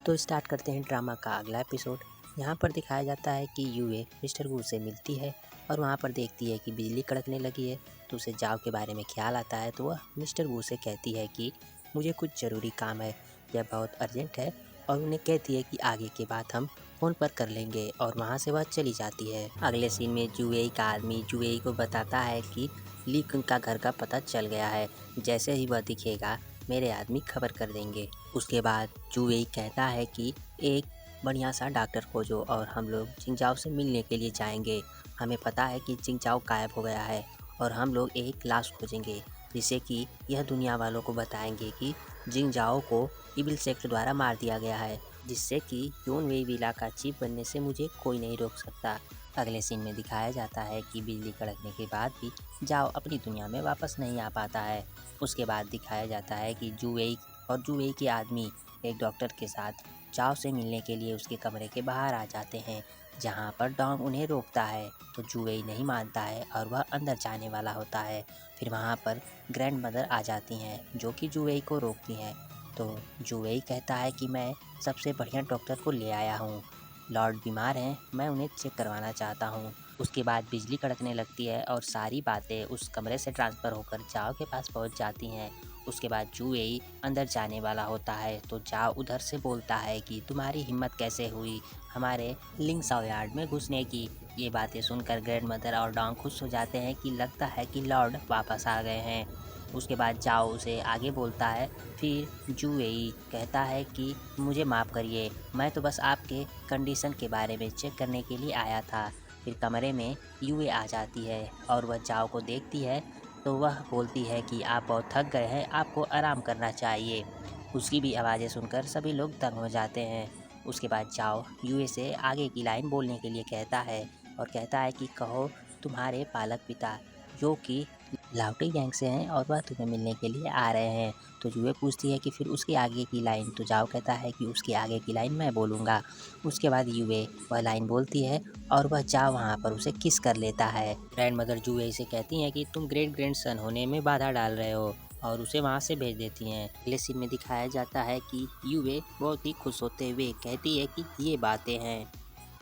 तो स्टार्ट करते हैं ड्रामा का अगला एपिसोड। यहाँ पर दिखाया जाता है कि यूए मिस्टर वू से मिलती है और वहाँ पर देखती है कि बिजली कड़कने लगी है। तो उसे जाओ के बारे में ख्याल आता है, तो वह मिस्टर वू से कहती है कि मुझे कुछ ज़रूरी काम है, यह बहुत अर्जेंट है, और उन्हें कहती है कि आगे की बात हम फ़ोन पर कर लेंगे, और वहाँ से वह चली जाती है। अगले सीन में जुएई का आदमी जुएई को बताता है कि लीक का घर का पता चल गया है, जैसे ही वह दिखेगा मेरे आदमी खबर कर देंगे। उसके बाद जुएई कहता है कि एक बढ़िया सा डॉक्टर खोजो और हम लोग जिंगजाओ से मिलने के लिए जाएंगे। हमें पता है कि जिंगजाओ गायब हो गया है और हम लोग एक लाश खोजेंगे, जिससे कि यह दुनिया वालों को बताएंगे कि जिंगजाओ को इविल सेक्ट द्वारा मार दिया गया है, जिससे कि यून वेई विला का चीफ बनने से मुझे कोई नहीं रोक सकता। अगले सीन में दिखाया जाता है कि बिजली कड़कने के बाद भी जाओ अपनी दुनिया में वापस नहीं आ पाता है। उसके बाद दिखाया जाता है कि जुएई और जुएई के आदमी एक डॉक्टर के साथ चाव से मिलने के लिए उसके कमरे के बाहर आ जाते हैं, जहां पर डॉन उन्हें रोकता है। तो जुएई नहीं मानता है और वह अंदर जाने वाला होता है। फिर वहां पर ग्रैंड मदर आ जाती हैं, जो कि जुएई को रोकती हैं। तो जुएई कहता है कि मैं सबसे बढ़िया डॉक्टर को ले आया हूँ, लॉर्ड बीमार हैं, मैं उन्हें चेक करवाना चाहता हूँ। उसके बाद बिजली कड़कने लगती है और सारी बातें उस कमरे से ट्रांसफ़र होकर जाओ के पास पहुँच जाती हैं। उसके बाद जुएई अंदर जाने वाला होता है, तो जाओ उधर से बोलता है कि तुम्हारी हिम्मत कैसे हुई हमारे लिंगसाओ यार्ड में घुसने की। ये बातें सुनकर ग्रैंड मदर और डॉन खुश हो जाते हैं कि लगता है कि लॉर्ड वापस आ गए हैं। उसके बाद जाओ उसे आगे बोलता है। फिर जुएई कहता है कि मुझे माफ़ करिए, मैं तो बस आपके कंडीशन के बारे में चेक करने के लिए आया था। फिर कमरे में यूए आ जाती है और वह जाओ को देखती है, तो वह बोलती है कि आप बहुत थक गए हैं, आपको आराम करना चाहिए। उसकी भी आवाज़ें सुनकर सभी लोग दंग हो जाते हैं। उसके बाद जाओ यूए से आगे की लाइन बोलने के लिए कहता है और कहता है कि कहो तुम्हारे पालक पिता, जो कि लाउटी गैंग से हैं और वह तुम्हें मिलने के लिए आ रहे हैं। तो जुए पूछती है कि फिर उसके आगे की लाइन, तो जाओ कहता है कि उसके आगे की लाइन मैं बोलूँगा। उसके बाद युए वह लाइन बोलती है और वह जाओ वहाँ पर उसे किस कर लेता है। ग्रैंड मदर जुए से कहती हैं कि तुम ग्रेट ग्रैंड सन होने में बाधा डाल रहे हो, और उसे वहाँ से भेज देती हैं। अगले सीन में दिखाया जाता है कि युए बहुत ही खुश होते हुए कहती है कि ये बातें हैं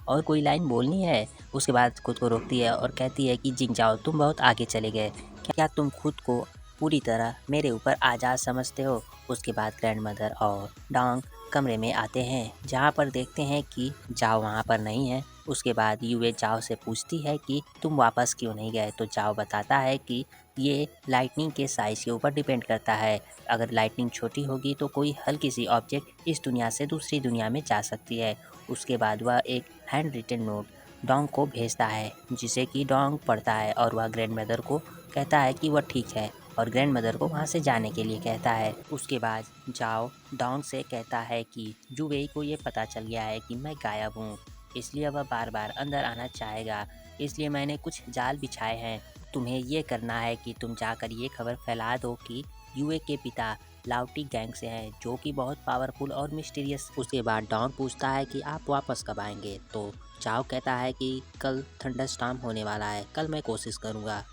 और कोई लाइन बोलनी है। उसके बाद खुद को रोकती है और कहती है कि जिंगजाओ तुम बहुत आगे चले गए, क्या तुम खुद को पूरी तरह मेरे ऊपर आज़ाद समझते हो। उसके बाद ग्रैंड मदर और डोंग कमरे में आते हैं, जहाँ पर देखते हैं कि जाओ वहाँ पर नहीं है। उसके बाद यूए जाओ से पूछती है कि तुम वापस क्यों नहीं गए। तो जाओ बताता है कि ये लाइटनिंग के साइज़ के ऊपर डिपेंड करता है, अगर लाइटनिंग छोटी होगी तो कोई हल्की सी ऑब्जेक्ट इस दुनिया से दूसरी दुनिया में जा सकती है। उसके बाद वह एक हैंड रिटन नोट डोंग को भेजता है, जिसे कि डोंग पढ़ता है और वह ग्रैंड मदर को कहता है कि वह ठीक है और ग्रैंड मदर को वहाँ से जाने के लिए कहता है। उसके बाद जाओ डोंग से कहता है कि जुवेई को ये पता चल गया है कि मैं गायब हूँ, इसलिए वह बार बार अंदर आना चाहेगा, इसलिए मैंने कुछ जाल बिछाए हैं। तुम्हें ये करना है कि तुम जाकर ये खबर फैला दो कि यूए के पिता लाउटी गैंग से हैं, जो कि बहुत पावरफुल और मिस्टीरियस। उसके बाद डॉन पूछता है कि आप वापस कब आएंगे। तो चाओ कहता है कि कल थंडरस्टॉर्म होने वाला है, कल मैं कोशिश करूँगा।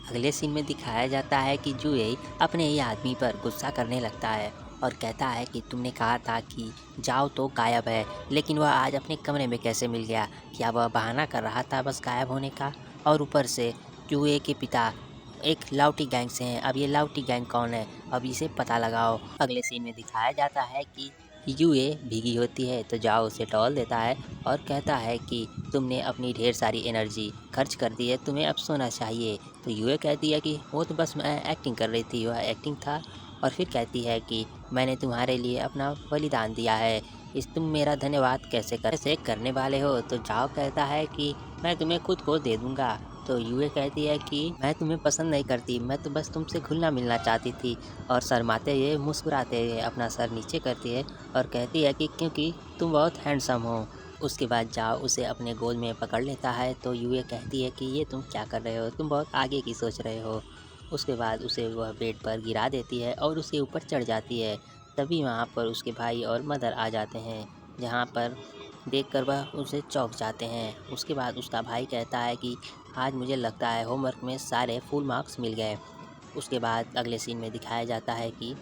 अगले सीन में दिखाया जाता है कि जुए अपने ही आदमी पर गुस्सा करने लगता है और कहता है कि तुमने कहा था कि जाओ तो गायब है, लेकिन वह आज अपने कमरे में कैसे मिल गया। क्या वह बहाना कर रहा था बस गायब होने का। और ऊपर से जुए के पिता एक लाउटी गैंग से हैं, अब ये लाउटी गैंग कौन है, अब इसे पता लगाओ। अगले सीन में दिखाया जाता है कि यूए भीगी होती है, तो जाओ उसे टॉल देता है और कहता है कि तुमने अपनी ढेर सारी एनर्जी खर्च कर दी है, तुम्हें अब सोना चाहिए। तो यूए कहती है कि वो तो बस मैं एक्टिंग कर रही थी, वह एक्टिंग था। और फिर कहती है कि मैंने तुम्हारे लिए अपना बलिदान दिया है, इस तुम मेरा धन्यवाद कैसे करने वाले हो। तो जाओ कहता है कि मैं तुम्हें खुद को दे दूँगा। तो यूए कहती है कि मैं तुम्हें पसंद नहीं करती, मैं तो बस तुमसे घुलना मिलना चाहती थी। और शर्माते हुए मुस्कुराते हुए अपना सर नीचे करती है और कहती है कि क्योंकि तुम बहुत हैंडसम हो। उसके बाद जाओ उसे अपने गोद में पकड़ लेता है। तो यूए कहती है कि ये तुम क्या कर रहे हो, तुम बहुत आगे की सोच रहे हो। उसके बाद उसे वह बेड पर गिरा देती है और उसके ऊपर चढ़ जाती है। तभी वहाँ पर उसके भाई और मदर आ जाते हैं, जहाँ पर देखकर वह उसे चौंक जाते हैं। उसके बाद उसका भाई कहता है कि आज मुझे लगता है होमवर्क में सारे फुल मार्क्स मिल गए। उसके बाद अगले सीन में दिखाया जाता है कि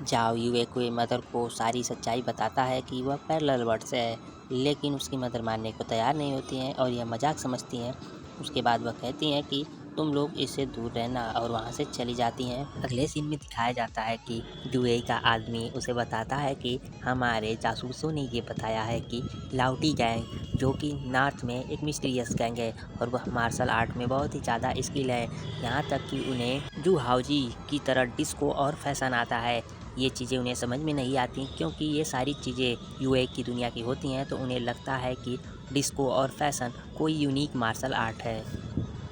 जाओ यूए के मदर को सारी सच्चाई बताता है कि वह पैरेलल वर्ल्ड से है, लेकिन उसकी मदर मानने को तैयार नहीं होती हैं और यह मजाक समझती हैं। उसके बाद वह कहती हैं कि तुम लोग इससे दूर रहना और वहाँ से चली जाती हैं। अगले सीन में दिखाया जाता है कि यूए का आदमी उसे बताता है कि हमारे जासूसों ने ये बताया है कि लाउटी गैंग, जो कि नॉर्थ में एक मिस्टीरियस गैंग है और वह मार्शल आर्ट में बहुत ही ज़्यादा स्किल है, यहाँ तक कि उन्हें जू हाउजी की तरह डिस्को और फैशन आता है। ये चीज़ें उन्हें समझ में नहीं आती क्योंकि ये सारी चीज़ें यूए की दुनिया की होती हैं, तो उन्हें लगता है कि डिस्को और फैशन कोई यूनिक मार्शल आर्ट है।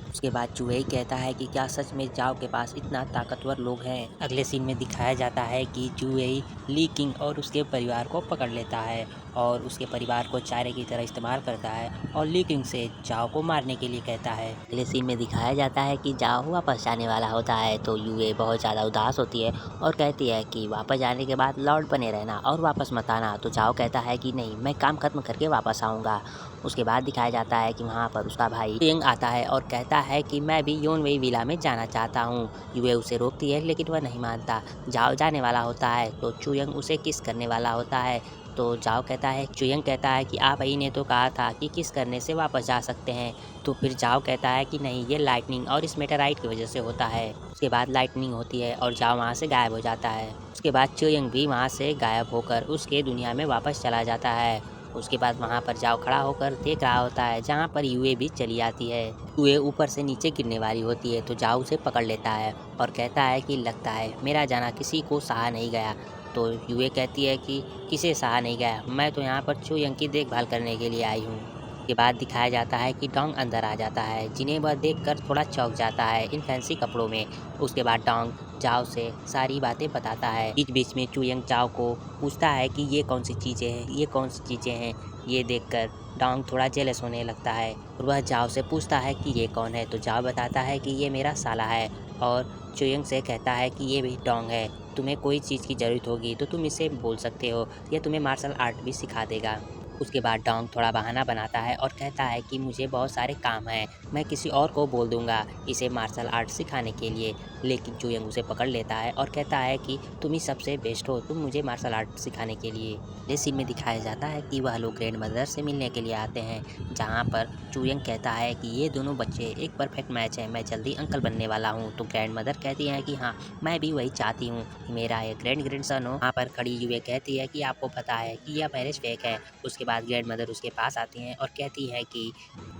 उसके बाद चूहेई कहता है कि क्या सच में जाओ के पास इतना ताकतवर लोग हैं। अगले सीन में दिखाया जाता है कि चूहेई ली किंग और उसके परिवार को पकड़ लेता है और उसके परिवार को चारे की तरह इस्तेमाल करता है और ली किंग से जाओ को मारने के लिए कहता है। अगले सीन में दिखाया जाता है कि जाओ वापस जाने वाला होता है, तो यूए बहुत ज़्यादा उदास होती है और कहती है कि वापस जाने के बाद लॉर्ड बने रहना और वापस मत आना। तो जाओ कहता है कि नहीं, मैं काम खत्म करके वापस आऊँगा। उसके बाद दिखाया जाता है कि वहाँ पर उसका भाई चुयंग आता है और कहता है कि मैं भी योनवेई विला में जाना चाहता हूँ। यूए उसे रोकती है लेकिन वह नहीं मानता। जाओ जाने वाला होता है तो चुयंग उसे किस करने वाला होता है, तो जाओ कहता है, चुयंग कहता है कि आप ही ने तो कहा था कि किस करने से वापस जा सकते हैं। तो फिर जाओ कहता है कि नहीं, ये लाइटनिंग और इस मेटेराइट की वजह से होता है। उसके बाद लाइटनिंग होती है और जाओ वहाँ से गायब हो जाता है। उसके बाद चुयंग भी वहाँ से गायब होकर उसके दुनिया में वापस चला जाता है। उसके बाद वहाँ पर जाओ खड़ा होकर देख रहा होता है, जहाँ पर यूए भी चली आती है। यूए ऊपर से नीचे गिरने वाली होती है, तो जाओ उसे पकड़ लेता है और कहता है कि लगता है मेरा जाना किसी को सहा नहीं गया। तो यूए कहती है कि किसे सहा नहीं गया, मैं तो यहाँ पर चुयंग की देखभाल करने के लिए आई हूँ। के बाद दिखाया जाता है कि डोंग अंदर आ जाता है, जिन्हें वह देखकर थोड़ा चौंक जाता है इन फैंसी कपड़ों में। उसके बाद डोंग जाओ से सारी बातें बताता है। बीच बीच में चुयंग जाओ को पूछता है कि ये कौन सी चीज़ें हैं, ये कौन सी चीज़ें हैं। ये देखकर डोंग थोड़ा जेलस होने लगता है और वह जाओ से पूछता है कि ये कौन है, तो जाओ बताता है कि ये मेरा साला है और चुयंग से कहता है कि ये भी डोंग है, तुम्हें कोई चीज़ की ज़रूरत होगी तो तुम इसे बोल सकते हो, यह तुम्हें मार्शल आर्ट भी सिखा देगा। उसके बाद डोंग थोड़ा बहाना बनाता है और कहता है कि मुझे बहुत सारे काम हैं, मैं किसी और को बोल दूंगा इसे मार्शल आर्ट सिखाने के लिए। लेकिन चुयंग उसे पकड़ लेता है और कहता है कि तुम ही सबसे बेस्ट हो, तुम मुझे मार्शल आर्ट सिखाने के लिए। इस सीन में दिखाया जाता है कि वह लोग ग्रैंड मदर से मिलने के लिए आते हैं, जहाँ पर चुयंग कहता है कि ये दोनों बच्चे एक परफेक्ट मैच है, मैं जल्दी अंकल बनने वाला हूँ। तो ग्रैंड मदर कहती है कि हाँ, मैं भी वही चाहती हूँ कि मेरा एक ग्रैंड सन हो। वहाँ पर खड़ी यूए कहती है कि आपको पता है कि यह मैरिज फेक है। उसके बाद ग्रैंड मदर उसके पास आती हैं और कहती है कि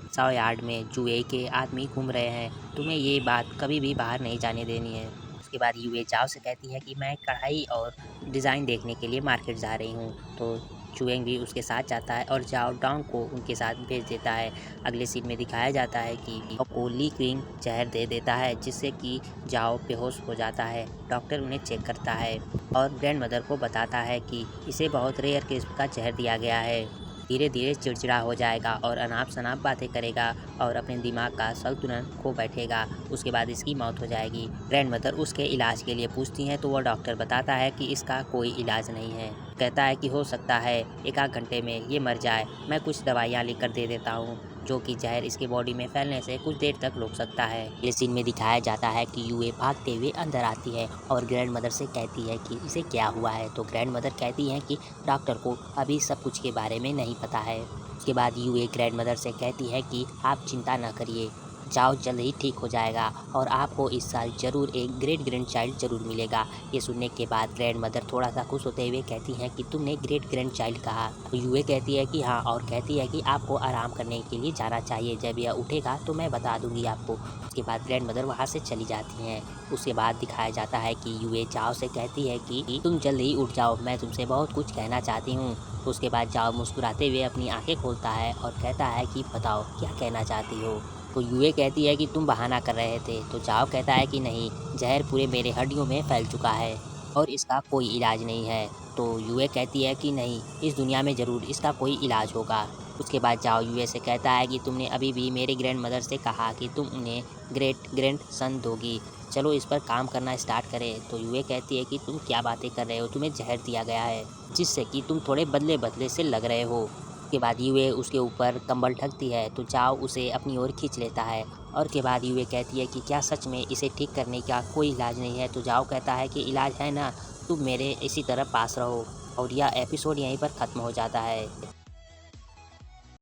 100 यार्ड में जुए के आदमी घूम रहे हैं, तुम्हें ये बात कभी भी बाहर नहीं जाने देनी है। उसके बाद यूए जाओ से कहती है कि मैं कढ़ाई और डिज़ाइन देखने के लिए मार्केट जा रही हूँ। तो चुएंग भी उसके साथ जाता है और जाओ डोंग को उनके साथ भेज देता है। अगले सीन में दिखाया जाता है कि को ली क्विंग जहर दे देता है, जिससे कि जाओ बेहोश हो जाता है। डॉक्टर उन्हें चेक करता है और ग्रैंड मदर को बताता है कि इसे बहुत रेयर किस्म का जहर दिया गया है, धीरे धीरे चिड़चिड़ा हो जाएगा और अनाप शनाप बातें करेगा और अपने दिमाग का संतुलन खो बैठेगा। उसके बाद इसकी मौत हो जाएगी। ग्रैंड मदर उसके इलाज के लिए पूछती हैं, तो वह डॉक्टर बताता है कि इसका कोई इलाज नहीं है। कहता है कि हो सकता है एक आध घंटे में ये मर जाए, मैं कुछ दवाइयाँ लिख कर दे देता हूँ जो कि जहर इसके बॉडी में फैलने से कुछ देर तक रोक सकता है। ये सीन में दिखाया जाता है कि यूए भागते हुए अंदर आती है और ग्रैंड मदर से कहती है कि इसे क्या हुआ है। तो ग्रैंड मदर कहती है कि डॉक्टर को अभी सब कुछ के बारे में नहीं पता है। उसके बाद यूए ग्रैंड मदर से कहती है कि आप चिंता न करिए, जाओ जल्द ही ठीक हो जाएगा और आपको इस साल ज़रूर एक ग्रेट ग्रैंड चाइल्ड ज़रूर मिलेगा। ये सुनने के बाद ग्रैंड मदर थोड़ा सा खुश होते हुए कहती हैं कि तुमने ग्रेट ग्रैंड चाइल्ड कहा। तो यूए कहती है कि हाँ, और कहती है कि आपको आराम करने के लिए जाना चाहिए, जब यह उठेगा तो मैं बता दूंगी आपको। उसके बाद ग्रैंड मदर वहाँ से चली जाती हैं। उसके बाद दिखाया जाता है कि यूए जाओ से कहती है कि तुम जल्द ही उठ जाओ, मैं तुमसे बहुत कुछ कहना चाहती हूँ। उसके बाद जाओ मुस्कुराते हुए अपनी आंखें खोलता है और कहता है कि बताओ क्या कहना चाहती हो। तो यूए कहती है कि तुम बहाना कर रहे थे। तो जाओ कहता है कि नहीं, जहर पूरे मेरे हड्डियों में फैल चुका है और इसका कोई इलाज नहीं है। तो यूए कहती है कि नहीं, इस दुनिया में ज़रूर इसका कोई इलाज होगा। उसके बाद जाओ यूए से कहता है कि तुमने अभी भी मेरे ग्रैंड मदर से कहा कि तुम उन्हें ग्रेट ग्रैंड सन दोगी, चलो इस पर काम करना स्टार्ट करें। तो यूए कहती है कि तुम क्या बातें कर रहे हो, तुम्हें जहर दिया गया है जिससे कि तुम थोड़े बदले बदले से लग रहे हो। के बाद यूए उसके ऊपर कंबल ढकती है, तो जाओ उसे अपनी ओर खींच लेता है और के बाद यूए कहती है कि क्या सच में इसे ठीक करने का कोई इलाज नहीं है। तो जाओ कहता है कि इलाज है ना, तुम मेरे इसी तरह पास रहो। और यह एपिसोड यहीं पर ख़त्म हो जाता है।